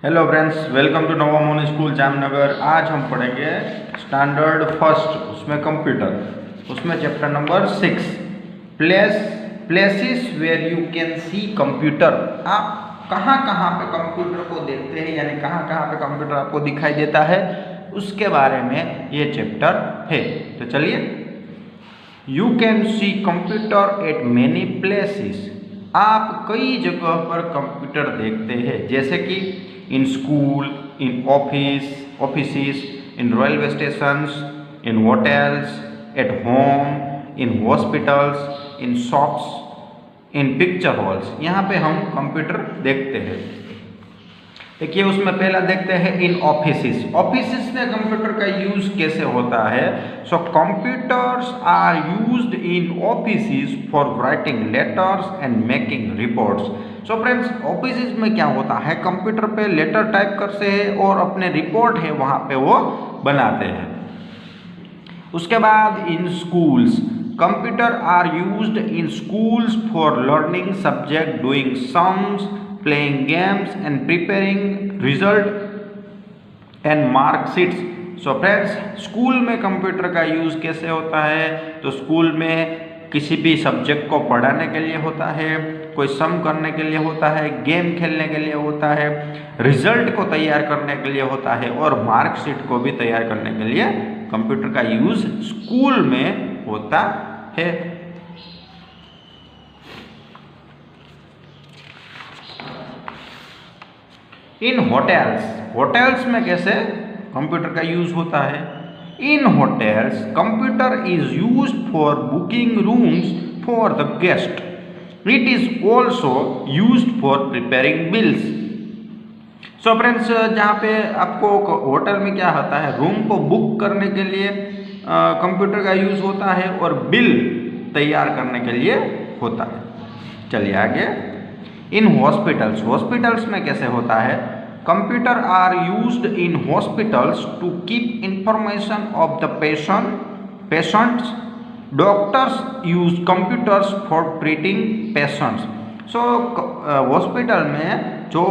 Hello friends, welcome to नवा Moni school Jamnagar. आज हम पढ़ेंगे स्टैंडर्ड फर्स्ट, उसमें कंप्यूटर, उसमें chapter number 6 places where you can see computer. आप कहाँ कहाँ पे कंप्यूटर को देखते हैं, यानी कहाँ कहाँ पे कंप्यूटर आपको दिखाई देता है, उसके बारे में ये चैप्टर है। तो चलिए, you can see computer eight many places. आप कई जगह पर कंप्यूटर देखते हैं, जैसे कि in school, in offices, in railway stations, in hotels, at home, in hospitals, in shops, in picture halls. यहाँ पे हम कंप्यूटर देखते हैं। देखिए, उसमें पहला देखते हैं इन ऑफिसेस। ऑफिसेस में कंप्यूटर का यूज कैसे होता है। So computers are used in offices for writing letters and making reports. So friends, offices में क्या होता है, कंप्यूटर पे लेटर टाइप करते हैं और अपने रिपोर्ट है वहाँ पे वो बनाते हैं। उसके बाद in schools, computer are used in schools for learning subject, doing sums, playing games and preparing result and mark sheets. So friends, school में कंप्यूटर का यूज़ कैसे होता है, तो स्कूल में किसी भी सब्जेक्ट को पढ़ाने के लिए होता है, कोई सम करने के लिए होता है, गेम खेलने के लिए होता है, रिजल्ट को तैयार करने के लिए होता है और मार्कशीट को भी तैयार करने के लिए कंप्यूटर का यूज़ स्कूल में होता है। इन होटल्स, होटल्स में कैसे कंप्यूटर का यूज होता है। In hotels computer is used for booking rooms for the guest. It is also used for preparing bills. So friends, जहाँ पे आपको होटल में क्या होता है, रूम को बुक करने के लिए कंप्यूटर का यूज होता है और बिल तैयार करने के लिए होता है। चलिए आगे, इन हॉस्पिटल्स, हॉस्पिटल्स में कैसे होता है। Computer are used in hospitals to keep information of the patients. Doctors use computers for treating patients. So hospital में जो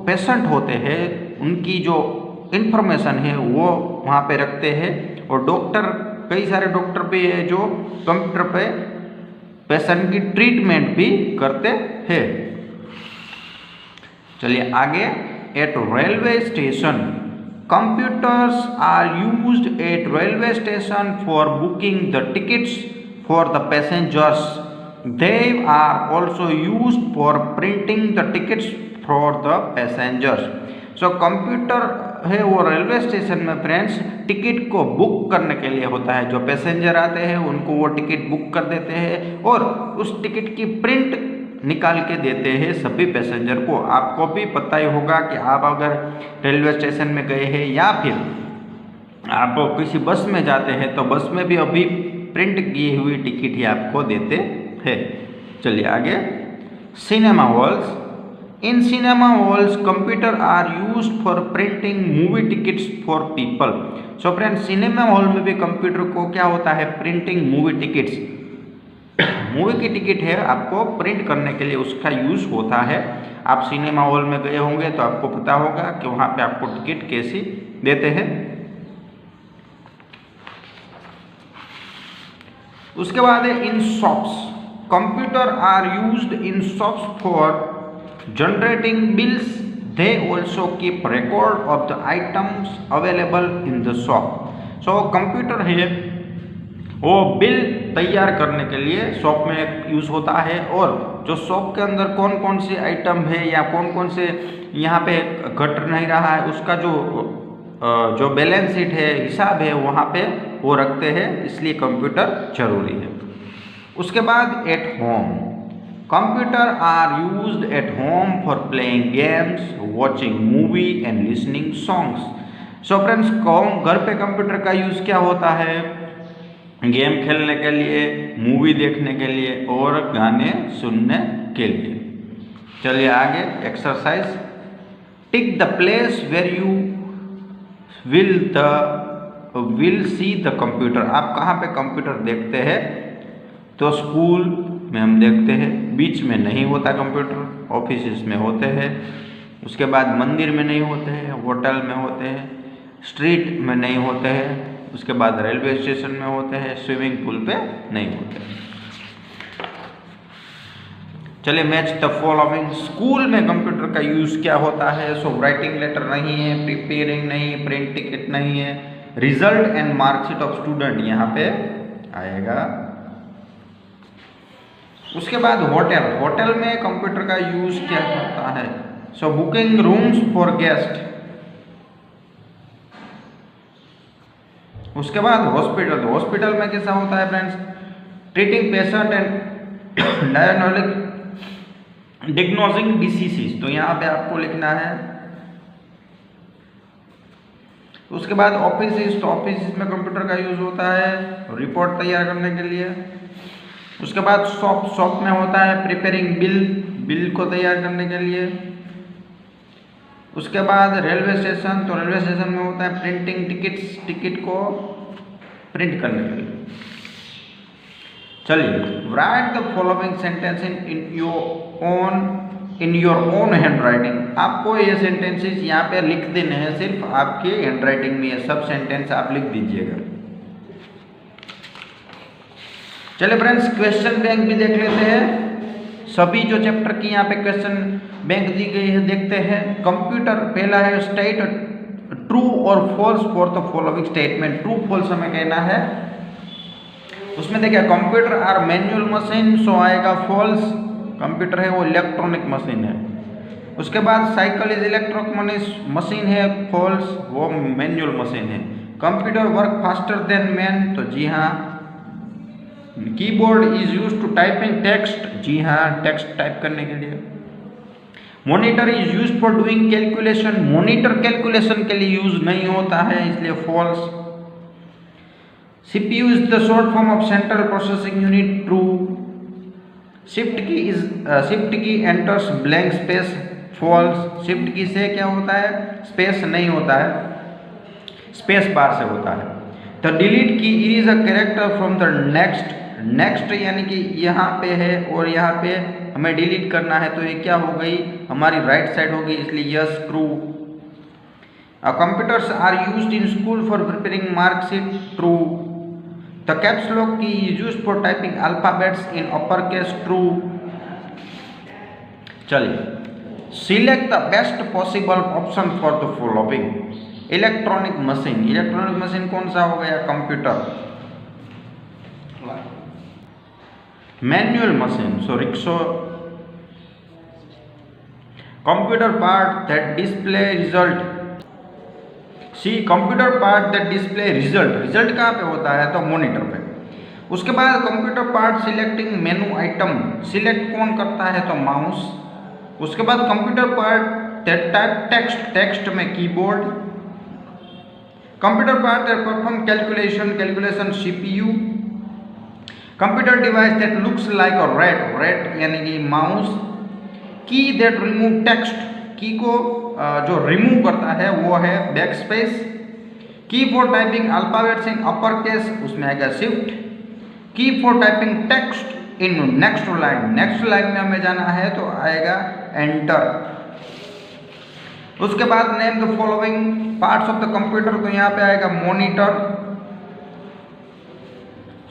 पेशेंट होते हैं उनकी जो इंफॉर्मेशन है वो वहाँ पे रखते हैं, और डॉक्टर, कई सारे डॉक्टर भी है जो कंप्यूटर पे पेशेंट की ट्रीटमेंट भी करते हैं। चलिए आगे, at railway station, computers are used at railway station for booking the tickets for the passengers. They are also used for printing the tickets for the passengers. So computer है वो railway station में friends ticket को book करने के लिए होता है। जो पैसेंजर आते हैं उनको वो टिकट बुक कर देते हैं और उस टिकट की प्रिंट निकाल के देते हैं सभी पैसेंजर को। आपको भी पता ही होगा कि आप अगर रेलवे स्टेशन में गए हैं या फिर आप किसी बस में जाते हैं तो बस में भी अभी प्रिंट की हुई टिकट ही आपको देते हैं। चलिए आगे, cinema halls. In cinema halls computer are used for printing movie tickets for people. So friends, cinema hall में भी कंप्यूटर को क्या होता है, प्रिंटिंग मूवी टिकट्स, मूवी की टिकट है आपको प्रिंट करने के लिए उसका यूज होता है। आप सिनेमा हॉल में गए होंगे तो आपको पता होगा कि वहाँ पे आपको टिकट कैसी देते हैं। उसके बाद है in shops, computer are used in shops for generating bills. They also keep record of the items available in the shop. So computer है वो बिल तैयार करने के लिए शॉप में यूज़ होता है, और जो शॉप के अंदर कौन कौन से आइटम है या कौन कौन से यहाँ पे घट नहीं रहा है उसका जो बैलेंस शीट है, हिसाब है, वहाँ पे वो रखते हैं, इसलिए कंप्यूटर जरूरी है। उसके बाद at home, computer are used at home for playing games, watching movie and listening songs. So friends, घर पे कंप्यूटर का यूज़ क्या होता है, गेम खेलने के लिए, मूवी देखने के लिए और गाने सुनने के लिए। चलिए आगे, exercise, tick the place where you will see the computer. आप कहाँ पे कंप्यूटर देखते हैं, तो स्कूल में हम देखते हैं, बीच में नहीं होता कंप्यूटर, ऑफिस में होते हैं, उसके बाद मंदिर में नहीं होते हैं, होटल में होते हैं, स्ट्रीट में नहीं होते हैं, उसके बाद रेलवे स्टेशन में होते हैं, स्विमिंग पूल पे नहीं होते हैं। चलिए मैच द फॉलोइंग। स्कूल में कंप्यूटर का यूज क्या होता है? सो राइटिंग लेटर नहीं है, प्रिपेयरिंग नहीं, प्रिंट टिकट नहीं है, result and marksheet of student यहाँ पे आएगा। उसके बाद होटल, होटल में कंप्यूटर का यूज क्या होता है? सो बुकिंग रूम्स फॉर गेस्ट। उसके बाद हॉस्पिटल, हॉस्पिटल में कैसा होता है friends? Treating patient and diagnosing diseases, तो यहाँ पे आपको लिखना है। उसके बाद ऑफिस, तो ऑफिस में कंप्यूटर का यूज होता है रिपोर्ट तैयार करने के लिए। उसके बाद शॉप, शॉप में होता है प्रिपेयरिंग बिल, बिल को तैयार करने के लिए। उसके बाद रेलवे स्टेशन, तो रेलवे स्टेशन में होता है प्रिंटिंग टिकट्स, टिकट को प्रिंट करने के लिए। चलिए write the following sentence in your own hand writing. आपको ये सेंटेंसेस यहाँ पे लिख देने हैं, सिर्फ आपके हैंड राइटिंग में, ये सब सेंटेंस आप लिख दीजिएगा। चलिए फ्रेंड्स क्वेश्चन बैंक भी देख लेते हैं। सभी जो चैप्टर की यहाँ पे क्वेश्चन बैंक दी गई है देखते हैं। कंप्यूटर, पहला है स्टेट ट्रू और false for the following statement. True false हमें कहना है। उसमें देखिए computer are manual machine, so आएगा फॉल्स। कंप्यूटर है वो इलेक्ट्रॉनिक मशीन है। उसके बाद साइकिल इज इलेक्ट्रॉनिक मशीन है, फॉल्स, वो मैनुअल मशीन है। Computer work faster than man, तो जी हाँ। Keyboard is use to typing text, जी हाँ, टेक्स्ट टाइप करने के लिए। Monitor is use for doing calculation, monitor calculation के लिए यूज नहीं होता है, इसलिए false. CPU is the short form of Central Processing Unit, true. Shift key enters blank space, false. Shift key से क्या होता है? स्पेस नहीं होता है, स्पेस बार से होता है। The delete key erase a character from the next, next यानी कि यहाँ पे है और यहाँ पे हमें डिलीट करना है, तो ये क्या हो गई? हमारी राइट साइड होगी, इसलिए yes, true. Computers are used in school for preparing marksheet, true. The caps lock key is used for typing alphabets in uppercase, true. चलिए, select the best possible option for the following. Electronic machine, electronic machine कौन सा हो गया? Computer. Manual machine, so rickshaw. Computer part that display result, see computer part that display result, result कहाँ पे होता है? तो मॉनिटर पे। उसके बाद computer part selecting menu item, select कौन करता है? तो माउस। उसके बाद computer part that type text, text में keyboard. Computer part that perform calculation, calculation CPU। Computer device that looks like a rat, rat यानी कि माउस। की दैट रिमूव टेक्स्ट, की को जो रिमूव करता है वो है back space. Key for typing alphabets in upper case, उसमें आएगा shift. Key for typing text in next line, next line में हमें जाना है तो आएगा एंटर। उसके बाद name the following parts of the computer, तो यहाँ पे आएगा मॉनिटर,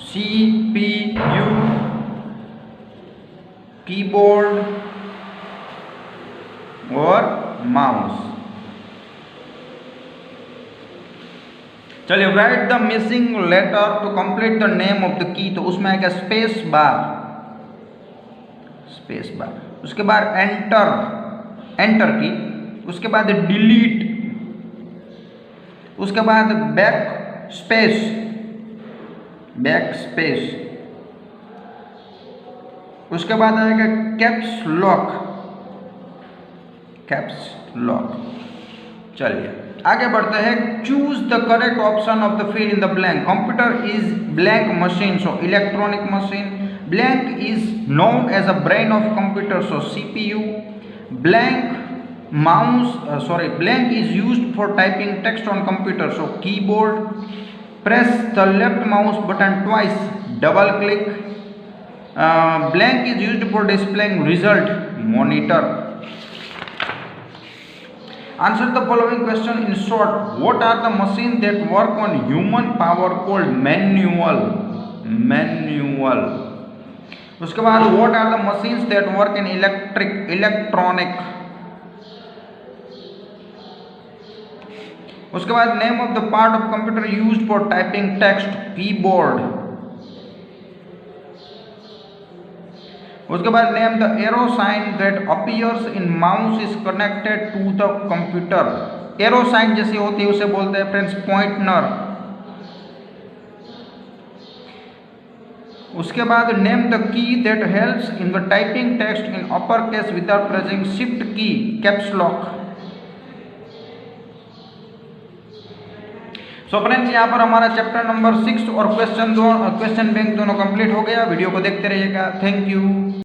CPU, कीबोर्ड और माउस। चलिए write the missing letter to complete the name of the key, तो उसमें आएगा स्पेस बार, स्पेस बार। उसके बाद एंटर, एंटर की। उसके बाद डिलीट। उसके बाद बैक स्पेस, बैक स्पेस। उसके बाद आएगा कैप्स लॉक, कैप्स लॉक। चलिए आगे बढ़ते हैं। Choose the correct option of the field in the blank. Computer is blank machine, so electronic machine. Blank is known as a brain of computer, so CPU। Blank mouse, blank is used for typing text on computer, so keyboard. Press the left mouse button twice, double click. Blank is used for displaying result, monitor. Answer the following question in short. What are the machines that work on human power called manual? Manual. उसके बाद what are the machines that work in electronic? उसके बाद name of the part of computer used for typing text, keyboard. उसके बाद name the arrow sign that appears in mouse is connected to the computer. arrow sign जैसी होती है उसे बोलते हैं फ्रेंड्स पॉइंटर. उसके बाद name the key that helps in the typing text in uppercase without pressing shift key, caps lock. So friends यहाँ पर हमारा चैप्टर नंबर 6 और क्वेश्चन बैंक दोनों कंप्लीट हो गया. वीडियो को देखते रहिएगा. Thank you.